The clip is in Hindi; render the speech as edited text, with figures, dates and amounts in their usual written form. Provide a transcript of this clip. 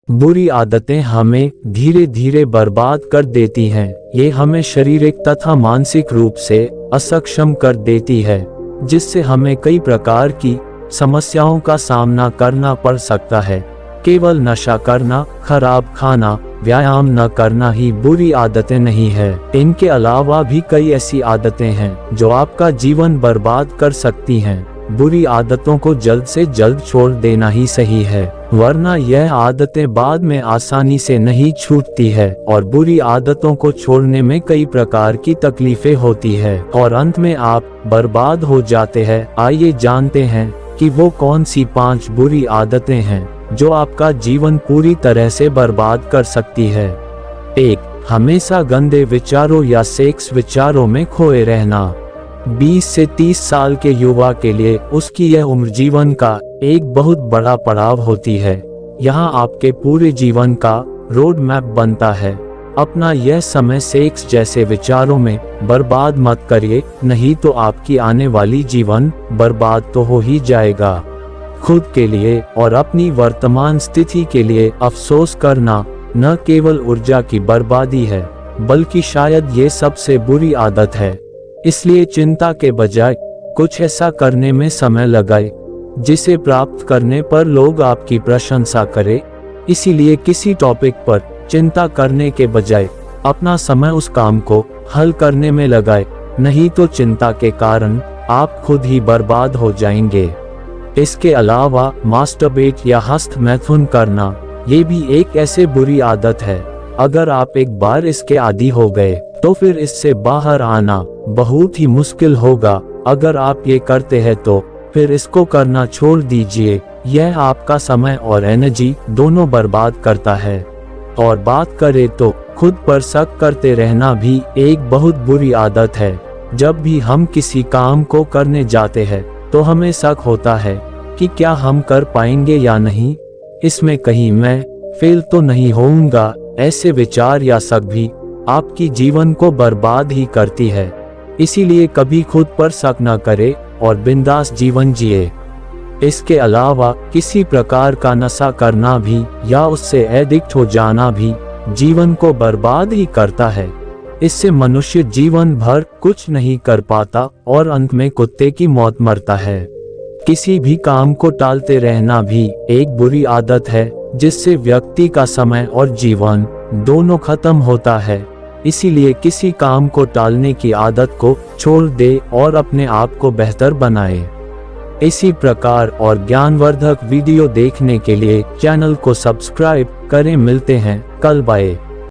बुरी आदतें हमें धीरे धीरे बर्बाद कर देती हैं। ये हमें शारीरिक तथा मानसिक रूप से अक्षम कर देती है, जिससे हमें कई प्रकार की समस्याओं का सामना करना पड़ सकता है। केवल नशा करना, खराब खाना, व्यायाम न करना ही बुरी आदतें नहीं है। इनके अलावा भी कई ऐसी आदतें हैं जो आपका जीवन बर्बाद कर सकती हैं। बुरी आदतों को जल्द से जल्द छोड़ देना ही सही है, वरना यह आदतें बाद में आसानी से नहीं छूटती है और बुरी आदतों को छोड़ने में कई प्रकार की तकलीफें होती है और अंत में आप बर्बाद हो जाते हैं। आइए जानते हैं कि वो कौन सी 5 बुरी आदतें हैं जो आपका जीवन पूरी तरह से बर्बाद कर सकती है। 1. हमेशा गंदे विचारों या सेक्स विचारों में खोए रहना। 20 से 30 साल के युवा के लिए उसकी यह उम्र जीवन का एक बहुत बड़ा पड़ाव होती है। यहाँ आपके पूरे जीवन का रोड मैप बनता है। अपना यह समय सेक्स जैसे विचारों में बर्बाद मत करिए, नहीं तो आपकी आने वाली जीवन बर्बाद तो हो ही जाएगा। खुद के लिए और अपनी वर्तमान स्थिति के लिए अफसोस करना न केवल ऊर्जा की बर्बादी है, बल्कि शायद ये सबसे बुरी आदत है। इसलिए चिंता के बजाय कुछ ऐसा करने में समय लगाए जिसे प्राप्त करने पर लोग आपकी प्रशंसा करें। इसीलिए किसी टॉपिक पर चिंता करने के बजाय अपना समय उस काम को हल करने में लगाए, नहीं तो चिंता के कारण आप खुद ही बर्बाद हो जाएंगे। इसके अलावा मास्टरबेट या हस्त मैथुन करना, ये भी एक ऐसे बुरी आदत है। अगर आप एक बार इसके आदी हो गए तो फिर इससे बाहर आना बहुत ही मुश्किल होगा। अगर आप ये करते हैं तो फिर इसको करना छोड़ दीजिए। यह आपका समय और एनर्जी दोनों बर्बाद करता है। और बात करें तो खुद पर शक करते रहना भी एक बहुत बुरी आदत है। जब भी हम किसी काम को करने जाते हैं तो हमें शक होता है कि क्या हम कर पाएंगे या नहीं, इसमें कहीं मैं फेल तो नहीं होऊंगा। ऐसे विचार या शक भी आपकी जीवन को बर्बाद ही करती है। इसीलिए कभी खुद पर शक न करें और बिंदास जीवन जिए। इसके अलावा किसी प्रकार का नशा करना भी या उससे एडिक्ट हो जाना भी जीवन को बर्बाद ही करता है। इससे मनुष्य जीवन भर कुछ नहीं कर पाता और अंत में कुत्ते की मौत मरता है। किसी भी काम को टालते रहना भी एक बुरी आदत है, जिससे व्यक्ति का समय और जीवन दोनों खत्म होता है। इसीलिए किसी काम को टालने की आदत को छोड़ दे और अपने आप को बेहतर बनाए। इसी प्रकार और ज्ञानवर्धक वीडियो देखने के लिए चैनल को सब्सक्राइब करें। मिलते हैं कल, बाय।